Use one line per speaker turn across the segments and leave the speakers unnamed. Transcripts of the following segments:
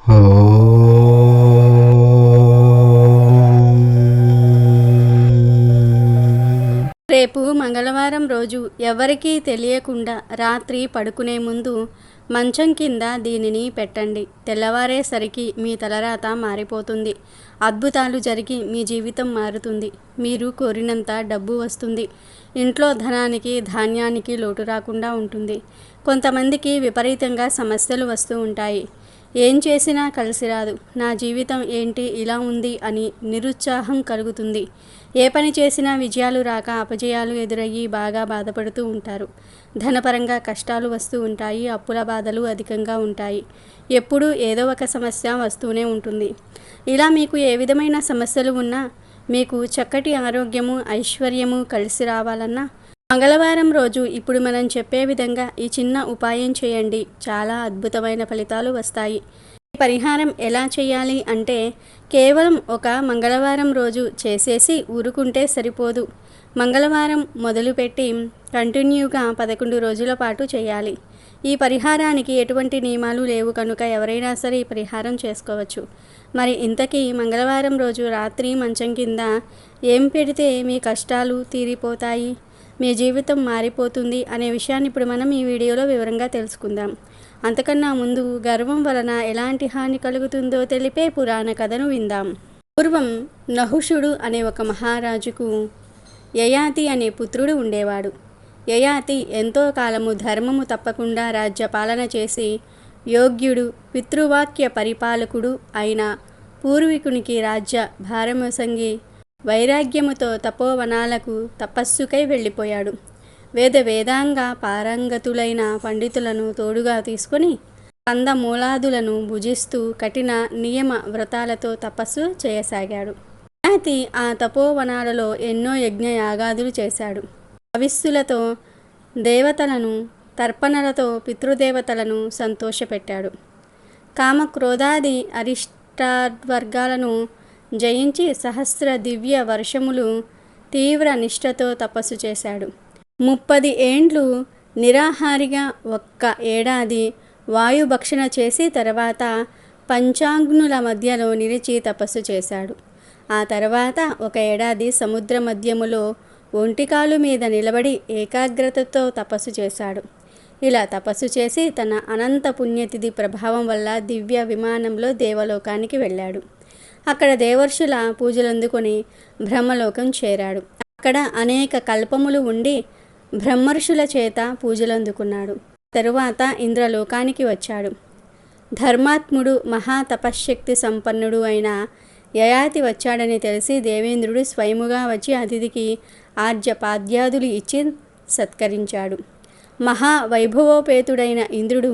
రేపు మంగళవారం రోజు ఎవరికీ తెలియకుండా రాత్రి పడుకునే ముందు మంచం కింద దీనిని పెట్టండి. తెల్లవారేసరికి మీ తలరాత మారిపోతుంది. అద్భుతాలు జరిగి మీ జీవితం మారుతుంది. మీరు కోరినంత డబ్బు వస్తుంది. ఇంట్లో ధనానికి ధాన్యానికి లోటు రాకుండా ఉంటుంది. కొంతమందికి విపరీతంగా సమస్యలు వస్తూ ఉంటాయి. ఏం చేసినా కలిసి రాదు. నా జీవితం ఏంటి ఇలా ఉంది అని నిరుత్సాహం కలుగుతుంది. ఏ పని చేసినా విజయాలు రాక అపజయాలు ఎదురయ్యి బాగా బాధపడుతూ ఉంటారు. ధనపరంగా కష్టాలు వస్తూ ఉంటాయి. అప్పుల బాధలు అధికంగా ఉంటాయి. ఎప్పుడూ ఏదో ఒక సమస్య వస్తూనే ఉంటుంది. ఇలా మీకు ఏ విధమైన సమస్యలు ఉన్నా, మీకు చక్కటి ఆరోగ్యము ఐశ్వర్యము కలిసి రావాలన్నా మంగళవారం రోజు ఇప్పుడు మనం చెప్పే విధంగా ఈ చిన్న ఉపాయం చేయండి. చాలా అద్భుతమైన ఫలితాలు వస్తాయి. ఈ పరిహారం ఎలా చేయాలి అంటే కేవలం ఒక మంగళవారం రోజు చేసేసి ఊరుకుంటే సరిపోదు. మంగళవారం మొదలుపెట్టి కంటిన్యూగా 11 రోజుల పాటు చేయాలి. ఈ పరిహారానికి ఎటువంటి నియమాలు లేవు కనుక ఎవరైనా సరే ఈ పరిహారం చేసుకోవచ్చు. మరి ఇంతకీ మంగళవారం రోజు రాత్రి మంచం కింద ఏం పెడితే మీ కష్టాలు తీరిపోతాయి, మీ జీవితం మారిపోతుంది అనే విషయాన్ని ఇప్పుడు మనం ఈ వీడియోలో వివరంగా తెలుసుకుందాం. అంతకన్నా ముందు గర్వం వలన ఎలాంటి హాని కలుగుతుందో తెలిపే పురాణ కథను విందాం. పూర్వం నహుషుడు అనే ఒక మహారాజుకు యయాతి అనే పుత్రుడు ఉండేవాడు. యయాతి ఎంతో కాలము ధర్మము తప్పకుండా రాజ్యపాలన చేసి యోగ్యుడు పితృవాక్య పరిపాలకుడు అయిన పూర్వీకునికి రాజ్య భారమొసంగి వైరాగ్యముతో తపోవనాలకు తపస్సుకై వెళ్ళిపోయాడు. వేదాంగ పారంగతులైన పండితులను తోడుగా తీసుకుని కందమూలాదులను భుజిస్తూ కఠిన నియమ వ్రతాలతో తపస్సు చేయసాగాడు. యయాతి ఆ తపోవనాలలో ఎన్నో యజ్ఞయాగాదులు చేశాడు. హవిస్సులతో దేవతలను, తర్పణలతో పితృదేవతలను సంతోషపెట్టాడు. కామక్రోధాది అరిష్టావర్గాలను జయించి సహస్ర దివ్య వర్షములు తీవ్ర నిష్ఠతో తపస్సు చేశాడు. 30 ఏండ్లు నిరాహారిగా 1 ఏడాది వాయుభక్షణ చేసి తర్వాత పంచాగ్నుల మధ్యలో నిలిచి తపస్సు చేశాడు. ఆ తర్వాత 1 ఏడాది సముద్ర మధ్యములో ఒంటికాలు మీద నిలబడి ఏకాగ్రతతో తపస్సు చేశాడు. ఇలా తపస్సు చేసి తన అనంత పుణ్యతిథి ప్రభావం వల్ల దివ్య విమానంలో దేవలోకానికి వెళ్ళాడు. అక్కడ దేవర్షుల పూజలందుకొని బ్రహ్మలోకం చేరాడు. అక్కడ అనేక కల్పములు ఉండి బ్రహ్మర్షుల చేత పూజలందుకున్నాడు. తరువాత ఇంద్రలోకానికి వచ్చాడు. ధర్మాత్ముడు మహాతపశ్శక్తి సంపన్నుడు అయిన యయాతి వచ్చాడని తెలిసి దేవేంద్రుడు స్వయముగా వచ్చి అతిథికి ఆర్ఘ్యపాద్యాదులు ఇచ్చి సత్కరించాడు. మహావైభవోపేతుడైన ఇంద్రుడు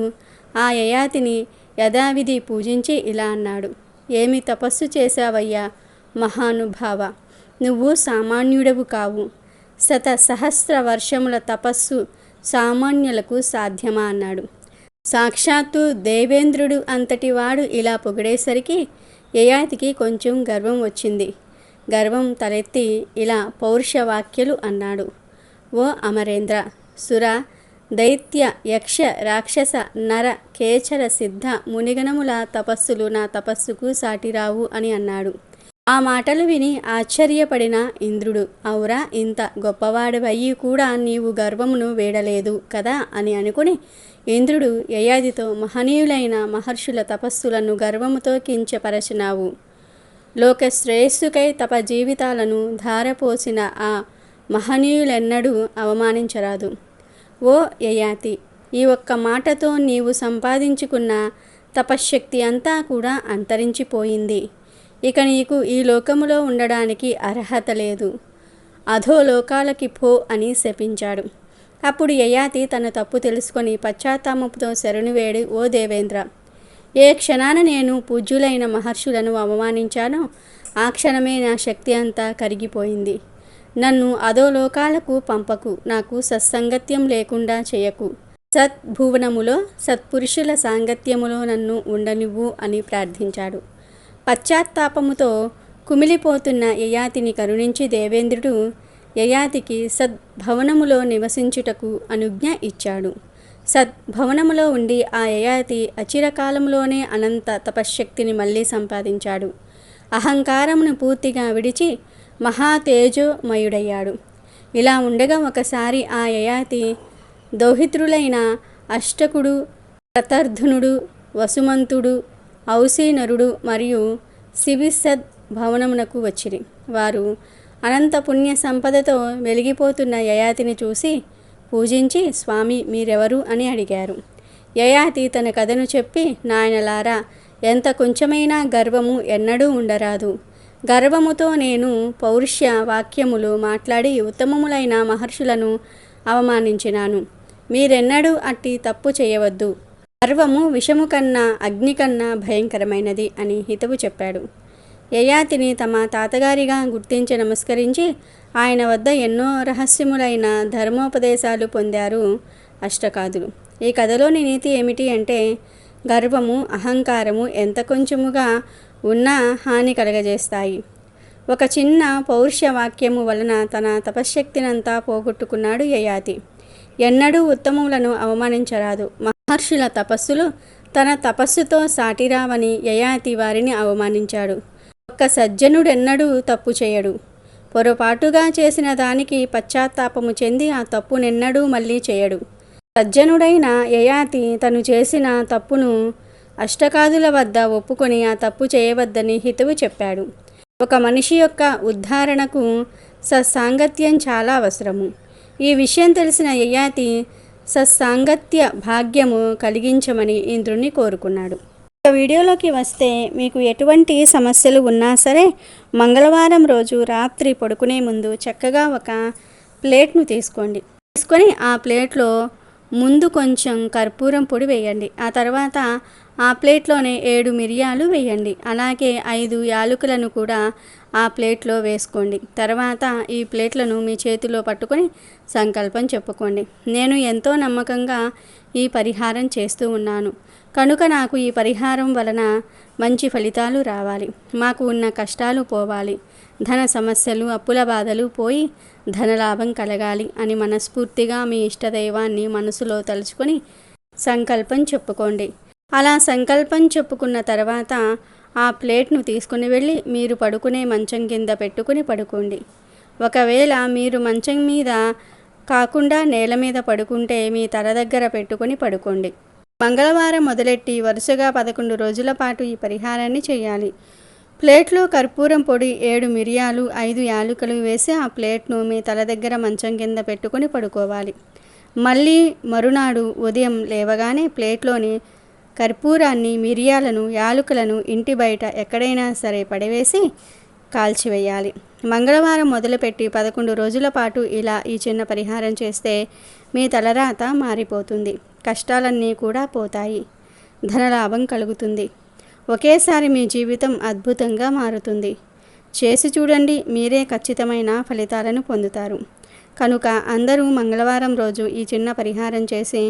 ఆ యయాతిని యథావిధి పూజించి ఇలా అన్నాడు: ఏమి తపస్సు చేశావయ్యా మహానుభావ! నువ్వు సామాన్యుడవు కావు. సహస్ర వర్షముల తపస్సు సామాన్యులకు సాధ్యమా అన్నాడు. సాక్షాత్తు దేవేంద్రుడు అంతటి వాడు ఇలా పొగిడేసరికి యయాతికి కొంచెం గర్వం వచ్చింది. గర్వం తలెత్తి ఇలా పౌరుషవాక్యలు అన్నాడు: ఓ అమరేంద్ర, సుర, దైత్య, యక్ష, రాక్షస, నర, కేచర, సిద్ధ, మునిగణముల తపస్సులు నా తపస్సుకు సాటిరావు అని అన్నాడు. ఆ మాటలు విని ఆశ్చర్యపడిన ఇంద్రుడు, అవురా, ఇంత గొప్పవాడివయ్యి కూడా నీవు గర్వమును వీడలేదు కదా అని అనుకుని ఇంద్రుడు యయాతితో, మహనీయులైన మహర్షుల తపస్సులను గర్వముతో కించపరచినావు. లోకశ్రేయస్సుకై తప జీవితాలను ధారపోసిన ఆ మహనీయులెన్నడూ అవమానించరాదు. ఓ యయాతి, ఈ ఒక్క మాటతో నీవు సంపాదించుకున్న తపశ్శక్తి అంతా కూడా అంతరించిపోయింది. ఇక నీకు ఈ లోకములో ఉండడానికి అర్హత లేదు. అధోలోకాలకి పో అని శపించాడు. అప్పుడు యయాతి తన తప్పు తెలుసుకొని పశ్చాత్తాపంతో శరణు వేడి, ఓ దేవేంద్ర, ఏ క్షణాన నేను పూజ్యులైన మహర్షులను అవమానించానో ఆ క్షణమే నా శక్తి అంతా కరిగిపోయింది. నన్ను అధోలోకాలకు పంపకు, నాకు సత్సంగత్యం లేకుండా చేయకు, సద్భువనములో సత్పురుషుల సాంగత్యములో నన్ను ఉండనివ్వు అని ప్రార్థించాడు. పశ్చాత్తాపముతో కుమిలిపోతున్న యయాతిని కరుణించి దేవేంద్రుడు యయాతికి సద్భవనములో నివసించుటకు అనుజ్ఞ ఇచ్చాడు. సద్భవనములో ఉండి ఆ యయాతి అచిరకాలంలోనే అనంత తపశ్శక్తిని మళ్ళీ సంపాదించాడు. అహంకారమును పూర్తిగా విడిచి మహాతేజోమయుడయ్యాడు. ఇలా ఉండగా ఒకసారి ఆ యయాతి దౌహిత్రులైన అష్టకుడు, ప్రతర్ధునుడు, వసుమంతుడు, ఔసీనరుడు మరియు శిబిసద్ భవనమునకు వచ్చిరి. వారు అనంత పుణ్య సంపదతో వెలిగిపోతున్న యయాతిని చూసి పూజించి, స్వామి మీరెవరు అని అడిగారు. యయాతి తన కథను చెప్పి, నాయనలారా, ఎంత కొంచెమైనా గర్వము ఎన్నడూ ఉండరాదు. గర్వముతో నేను పౌరుష్య వాక్యములు మాట్లాడి ఉత్తమములైన మహర్షులను అవమానించినాను. మీరెన్నడూ అట్టి తప్పు చేయవద్దు. గర్వము విషము కన్నా అగ్ని కన్నా భయంకరమైనది అని హితవు చెప్పాడు. యయాతిని తమ తాతగారిగా గుర్తించి నమస్కరించి ఆయన వద్ద ఎన్నో రహస్యములైన ధర్మోపదేశాలు పొందారు అష్టకాదులు. ఈ కథలోని నీతి ఏమిటి అంటే, గర్వము అహంకారము ఎంత కొంచెముగా ఉన్నా హాని కలగజేస్తాయి. ఒక చిన్న పౌరుష వాక్యము వలన తన తపశ్శక్తినంతా పోగొట్టుకున్నాడు యయాతి. ఎన్నడూ ఉత్తములను అవమానించరాదు. మహర్షుల తపస్సులు తన తపస్సుతో సాటిరావని యయాతి వారిని అవమానించాడు. ఒక్క సజ్జనుడెన్నడూ తప్పు చేయడు. పొరపాటుగా చేసిన దానికి పశ్చాత్తాపము చెంది ఆ తప్పునెన్నడూ మళ్ళీ చేయడు. సజ్జనుడైన యయాతి తను చేసిన తప్పును అష్టకాదుల వద్ద ఒప్పుకొని ఆ తప్పు చేయవద్దని హితవు చెప్పాడు. ఒక మనిషి యొక్క ఉద్ధరణకు సత్సాంగత్యం చాలా అవసరము. ఈ విషయం తెలిసిన యయాతి సత్సాంగత్య భాగ్యము కలిగించమని ఇంద్రుణ్ణి కోరుకున్నాడు. వీడియోలోకి వస్తే, మీకు ఎటువంటి సమస్యలు ఉన్నా సరే మంగళవారం రోజు రాత్రి పడుకునే ముందు చక్కగా ఒక ప్లేట్ను తీసుకొని ఆ ప్లేట్లో ముందు కొంచెం కర్పూరం పొడి వేయండి. ఆ తర్వాత ఆ ప్లేట్లోనే 7 మిరియాలు వేయండి. అలాగే 5 యాలకులను కూడా ఆ ప్లేట్లో వేసుకోండి. తర్వాత ఈ ప్లేట్లను మీ చేతిలో పట్టుకొని సంకల్పం చెప్పుకోండి. నేను ఎంతో నమ్మకంగా ఈ పరిహారం చేస్తూ ఉన్నాను కనుక నాకు ఈ పరిహారం వలన మంచి ఫలితాలు రావాలి. మాకు ఉన్న కష్టాలు పోవాలి. ధన సమస్యలు, అప్పుల బాధలు పోయి ధనలాభం కలగాలి అని మనస్ఫూర్తిగా మీ ఇష్టదైవాన్ని మనసులో తలుచుకొని సంకల్పం చెప్పుకోండి. అలా సంకల్పం చెప్పుకున్న తర్వాత ఆ ప్లేట్ను తీసుకుని వెళ్ళి మీరు పడుకునే మంచం కింద పెట్టుకుని పడుకోండి. ఒకవేళ మీరు మంచం మీద కాకుండా నేల మీద పడుకుంటే మీ తల దగ్గర పెట్టుకుని పడుకోండి. మంగళవారం మొదలెట్టి వరుసగా 11 రోజుల పాటు ఈ పరిహారాన్ని చేయాలి. ప్లేట్లో కర్పూరం పొడి, 7 మిరియాలు, 5 యాలకులు వేసి ఆ ప్లేట్ను మీ తల దగ్గర మంచం కింద పెట్టుకుని పడుకోవాలి. మళ్ళీ మరునాడు ఉదయం లేవగానే ప్లేట్లోని కర్పూరాన్ని, మిరియాలను, యాలకులను ఇంటి బయట ఎక్కడైనా సరే పడవేసి కాల్చివేయాలి. మంగళవారం మొదలుపెట్టి 11 రోజుల పాటు ఇలా ఈ చిన్న పరిహారం చేస్తే మీ తలరాత మారిపోతుంది. కష్టాలన్నీ కూడా పోతాయి. ధనలాభం కలుగుతుంది. ఒకేసారి మీ జీవితం అద్భుతంగా మారుతుంది. చేసి చూడండి, మీరే ఖచ్చితమైన ఫలితాలను పొందుతారు. కనుక అందరూ మంగళవారం రోజు ఈ చిన్న పరిహారం చేసి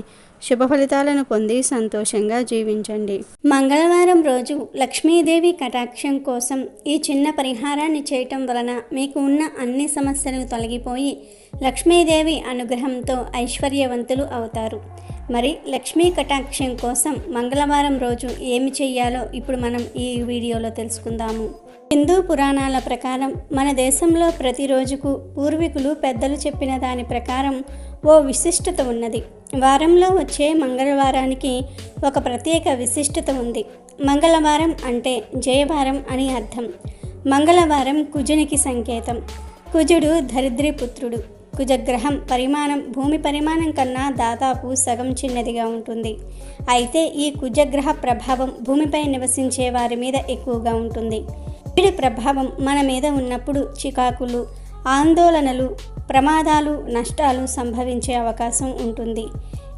శుభ ఫలితాలను పొంది సంతోషంగా జీవించండి. మంగళవారం రోజు లక్ష్మీదేవి కటాక్షం కోసం ఈ చిన్న పరిహారాన్ని చేయటం వలన మీకు ఉన్న అన్ని సమస్యలు తొలగిపోయి లక్ష్మీదేవి అనుగ్రహంతో ఐశ్వర్యవంతులు అవుతారు. మరి లక్ష్మీ కటాక్షం కోసం మంగళవారం రోజు ఏమి చెయ్యాలో ఇప్పుడు మనం ఈ వీడియోలో తెలుసుకుందాము. హిందూ పురాణాల ప్రకారం మన దేశంలో ప్రతిరోజుకు పూర్వీకులు పెద్దలు చెప్పిన దాని ప్రకారం ఓ విశిష్టత ఉన్నది. వారంలో వచ్చే మంగళవారానికి ఒక ప్రత్యేక విశిష్టత ఉంది. మంగళవారం అంటే జయవారం అని అర్థం. మంగళవారం కుజునికి సంకేతం. కుజుడు దరిద్రపుత్రుడు. కుజగ్రహం పరిమాణం భూమి పరిమాణం కన్నా దాదాపు సగం చిన్నదిగా ఉంటుంది. అయితే ఈ కుజగ్రహ ప్రభావం భూమిపై నివసించే వారి మీద ఎక్కువగా ఉంటుంది. వీడి ప్రభావం మన మీద ఉన్నప్పుడు చికాకులు, ఆందోళనలు, ప్రమాదాలు, నష్టాలు సంభవించే అవకాశం ఉంటుంది.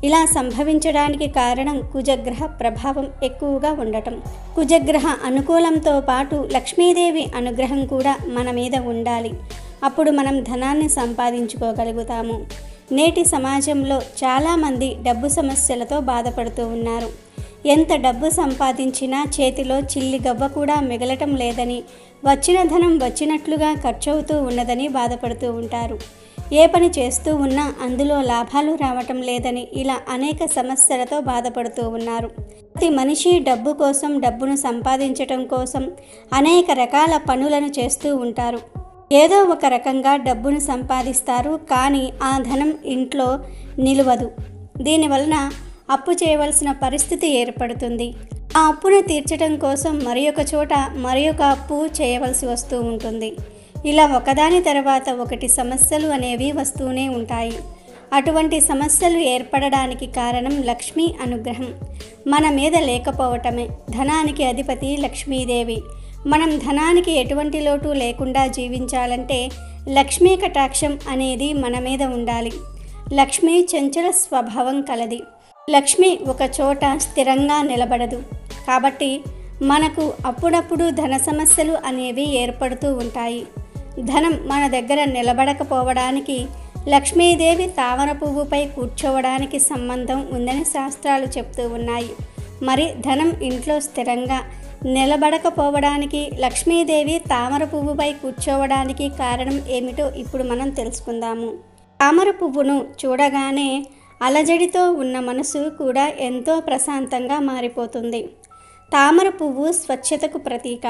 ఇలా సంభవించడానికి కారణం కుజగ్రహ ప్రభావం ఎక్కువగా ఉండటం. కుజగ్రహ అనుకూలంతో పాటు లక్ష్మీదేవి అనుగ్రహం కూడా మన మీద ఉండాలి. అప్పుడు మనం ధనాన్ని సంపాదించుకోగలుగుతాము. నేటి సమాజంలో చాలామంది డబ్బు సమస్యలతో బాధపడుతూ ఉన్నారు. ఎంత డబ్బు సంపాదించినా చేతిలో చిల్లి గవ్వ కూడా మిగలటం లేదని, వచ్చిన ధనం వచ్చినట్లుగా ఖర్చవుతూ ఉన్నదని బాధపడుతూ ఉంటారు. ఏ పని చేస్తూ ఉన్నా అందులో లాభాలు రావటం లేదని ఇలా అనేక సమస్యలతో బాధపడుతూ ఉన్నారు. ప్రతి మనిషి డబ్బు కోసం, డబ్బును సంపాదించటం కోసం అనేక రకాల పనులను చేస్తూ ఉంటారు. ఏదో ఒక రకంగా డబ్బును సంపాదిస్తారు, కానీ ఆ ధనం ఇంట్లో నిలవదు. దీనివలన అప్పు చేయవలసిన పరిస్థితి ఏర్పడుతుంది. ఆ అప్పును తీర్చడం కోసం మరి ఒక అప్పు చేయవలసి వస్తూ ఉంటుంది. ఇలా ఒకదాని తర్వాత ఒకటి సమస్యలు అనేవి వస్తూనే ఉంటాయి. అటువంటి సమస్యలు ఏర్పడడానికి కారణం లక్ష్మీ అనుగ్రహం మన మీద లేకపోవటమే. ధనానికి అధిపతి లక్ష్మీదేవి. మనం ధనానికి ఎటువంటి లోటు లేకుండా జీవించాలంటే లక్ష్మీ కటాక్షం అనేది మన మీద ఉండాలి. లక్ష్మి చంచల స్వభావం కలది. లక్ష్మి ఒక చోట స్థిరంగా నిలబడదు. కాబట్టి మనకు అప్పుడప్పుడు ధన సమస్యలు అనేవి ఏర్పడుతూ ఉంటాయి. ధనం మన దగ్గర నిలబడకపోవడానికి లక్ష్మీదేవి తామర పువ్వుపై కూర్చోవడానికి సంబంధం ఉందని శాస్త్రాలు చెప్తూ ఉన్నాయి. మరి ధనం ఇంట్లో స్థిరంగా నిలబడకపోవడానికి లక్ష్మీదేవి తామర పువ్వుపై కూర్చోవడానికి కారణం ఏమిటో ఇప్పుడు మనం తెలుసుకుందాము. తామర పువ్వును చూడగానే అలజడితో ఉన్న మనసు కూడా ఎంతో ప్రశాంతంగా మారిపోతుంది. తామర పువ్వు స్వచ్ఛతకు ప్రతీక.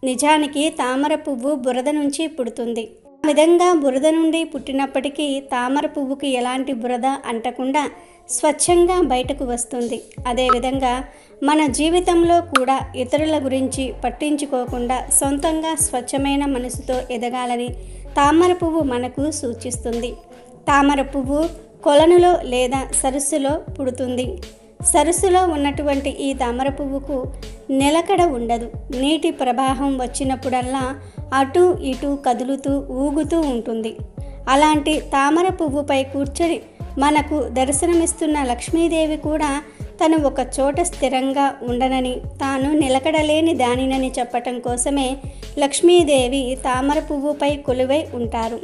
నిజానికి తామర పువ్వు బురద నుంచి పుడుతుంది. ఆ విధంగా బురద నుండి పుట్టినప్పటికీ తామర పువ్వుకి ఎలాంటి బురద అంటకుండా స్వచ్ఛంగా బయటకు వస్తుంది. అదేవిధంగా మన జీవితంలో కూడా ఇతరుల గురించి పట్టించుకోకుండా సొంతంగా స్వచ్ఛమైన మనసుతో ఎదగాలని తామర పువ్వు మనకు సూచిస్తుంది. తామర పువ్వు కొలనులో లేదా సరస్సులో పుడుతుంది. సరస్సులో ఉన్నటువంటి ఈ తామర పువ్వుకు నిలకడ ఉండదు. నీటి ప్రవాహం వచ్చినప్పుడల్లా అటు ఇటు కదులుతూ ఊగుతూ ఉంటుంది. అలాంటి తామర పువ్వుపై కూర్చొని మనకు దర్శనమిస్తున్న లక్ష్మీదేవి కూడా తను ఒక చోట స్థిరంగా ఉండనని, తాను నిలకడలేని దానినని చెప్పటం కోసమే లక్ష్మీదేవి తామర పువ్వుపై కొలువై ఉంటారు.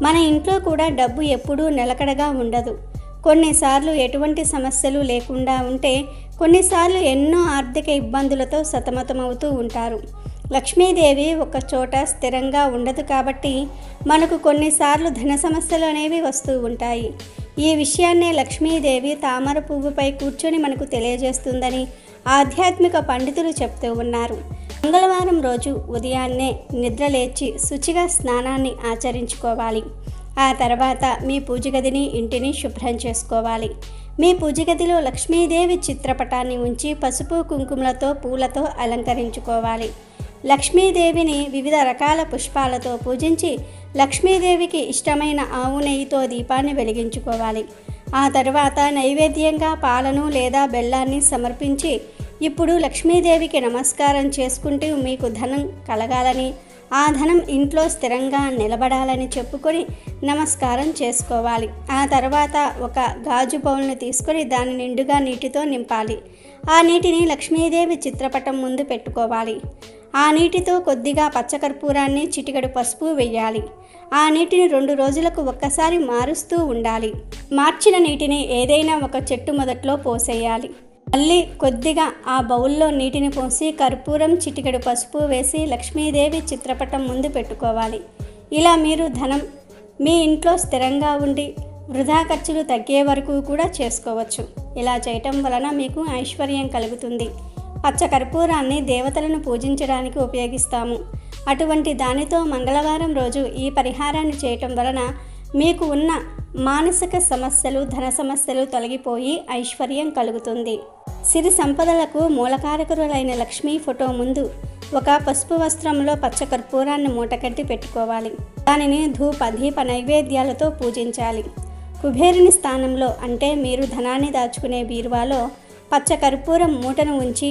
మన ఇంట్లో కూడా డబ్బు ఎప్పుడూ నిలకడగా ఉండదు. కొన్నిసార్లు ఎటువంటి సమస్యలు లేకుండా ఉంటే, కొన్నిసార్లు ఎన్నో ఆర్థిక ఇబ్బందులతో సతమతమవుతూ ఉంటారు. లక్ష్మీదేవి ఒక చోట స్థిరంగా ఉండదు కాబట్టి మనకు కొన్నిసార్లు ధన సమస్యలు అనేవి వస్తూ ఉంటాయి. ఈ విషయాన్నే లక్ష్మీదేవి తామర పువ్వుపై కూర్చొని మనకు తెలియజేస్తుందని ఆధ్యాత్మిక పండితులు చెప్తూ ఉన్నారు. మంగళవారం రోజు ఉదయాన్నే నిద్రలేచి శుచిగా స్నానాన్ని ఆచరించుకోవాలి. ఆ తర్వాత మీ పూజ గదిని, ఇంటిని శుభ్రం చేసుకోవాలి. మీ పూజ గదిలో లక్ష్మీదేవి చిత్రపటాన్ని ఉంచి పసుపు కుంకుమలతో పూలతో అలంకరించుకోవాలి. లక్ష్మీదేవిని వివిధ రకాల పుష్పాలతో పూజించి లక్ష్మీదేవికి ఇష్టమైన ఆవు నెయ్యితో దీపాన్ని వెలిగించుకోవాలి. ఆ తర్వాత నైవేద్యంగా పాలను లేదా బెల్లాన్ని సమర్పించి ఇప్పుడు లక్ష్మీదేవికి నమస్కారం చేసుకుంటూ మీకు ధనం కలగాలని, ఆ ధనం ఇంట్లో స్థిరంగా నిలబడాలని చెప్పుకొని నమస్కారం చేసుకోవాలి. ఆ తర్వాత ఒక గాజు బౌల్ను తీసుకొని దాని నిండుగా నీటితో నింపాలి. ఆ నీటిని లక్ష్మీదేవి చిత్రపటం ముందు పెట్టుకోవాలి. ఆ నీటితో కొద్దిగా పచ్చకర్పూరాన్ని, చిటికెడు పసుపు వేయాలి. ఆ నీటిని 2 రోజులకు ఒక్కసారి మారుస్తూ ఉండాలి. మార్చిన నీటిని ఏదైనా ఒక చెట్టు మొదట్లో పోసేయాలి. మళ్ళీ కొద్దిగా ఆ బౌల్లో నీటిని పోసి కర్పూరం, చిటికెడు పసుపు వేసి లక్ష్మీదేవి చిత్రపటం ముందు పెట్టుకోవాలి. ఇలా మీరు ధనం మీ ఇంట్లో స్థిరంగా ఉండి వృధా ఖర్చులు తగ్గే వరకు కూడా చేసుకోవచ్చు. ఇలా చేయటం వలన మీకు ఐశ్వర్యం కలుగుతుంది. పచ్చ కర్పూరాన్ని దేవతలను పూజించడానికి ఉపయోగిస్తాము. అటువంటి దానితో మంగళవారం రోజు ఈ పరిహారాన్ని చేయటం వలన మీకు ఉన్న మానసిక సమస్యలు, ధన సమస్యలు తొలగిపోయి ఐశ్వర్యం కలుగుతుంది. సిరి సంపదలకు మూలకారకులైన లక్ష్మీ ఫోటో ముందు ఒక పసుపు వస్త్రంలో పచ్చ కర్పూరాన్ని మూటకట్టి పెట్టుకోవాలి. దానిని ధూప, దీప నైవేద్యాలతో పూజించాలి. కుబేరుని స్థానంలో అంటే మీరు ధనాన్ని దాచుకునే బీరువాలో పచ్చ కర్పూరం మూటను ఉంచి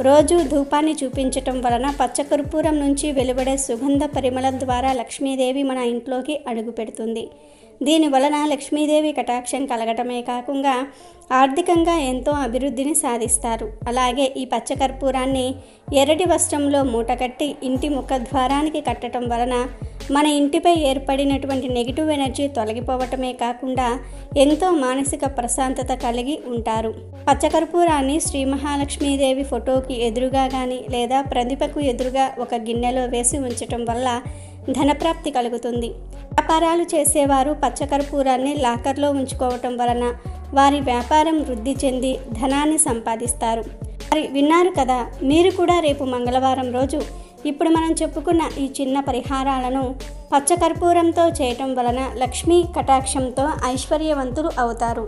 రోజు ధూపాన్ని చూపించటం వలన పచ్చకర్పూరం నుంచి వెలువడే సుగంధ పరిమళం ద్వారా లక్ష్మీదేవి మన ఇంట్లోకి అడుగు పెడుతుంది. దీనివలన లక్ష్మీదేవి కటాక్షం కలగటమే కాకుండా ఆర్థికంగా ఎంతో అభివృద్ధిని సాధిస్తారు. అలాగే ఈ పచ్చకర్పూరాన్ని ఎర్రటి వస్త్రంలో మూటకట్టి ఇంటి ముఖద్వారానికి కట్టడం వలన మన ఇంటిపై ఏర్పడినటువంటి నెగిటివ్ ఎనర్జీ తొలగిపోవటమే కాకుండా ఎంతో మానసిక ప్రశాంతత కలిగి ఉంటారు. పచ్చకర్పూరాన్ని శ్రీ మహాలక్ష్మీదేవి ఫోటోకి ఎదురుగా కానీ లేదా ప్రతిమకు ఎదురుగా ఒక గిన్నెలో వేసి ఉంచటం వల్ల ధనప్రాప్తి కలుగుతుంది. వ్యాపారాలు చేసేవారు పచ్చకర్పూరాన్ని లాకర్లో ఉంచుకోవటం వలన వారి వ్యాపారం వృద్ధి చెంది ధనాన్ని సంపాదిస్తారు. మరి విన్నారు కదా, మీరు కూడా రేపు మంగళవారం రోజు ఇప్పుడు మనం చెప్పుకున్న ఈ చిన్న పరిహారాలను పచ్చకర్పూరంతో చేయటం వలన లక్ష్మీ కటాక్షంతో ఐశ్వర్యవంతులు అవుతారు.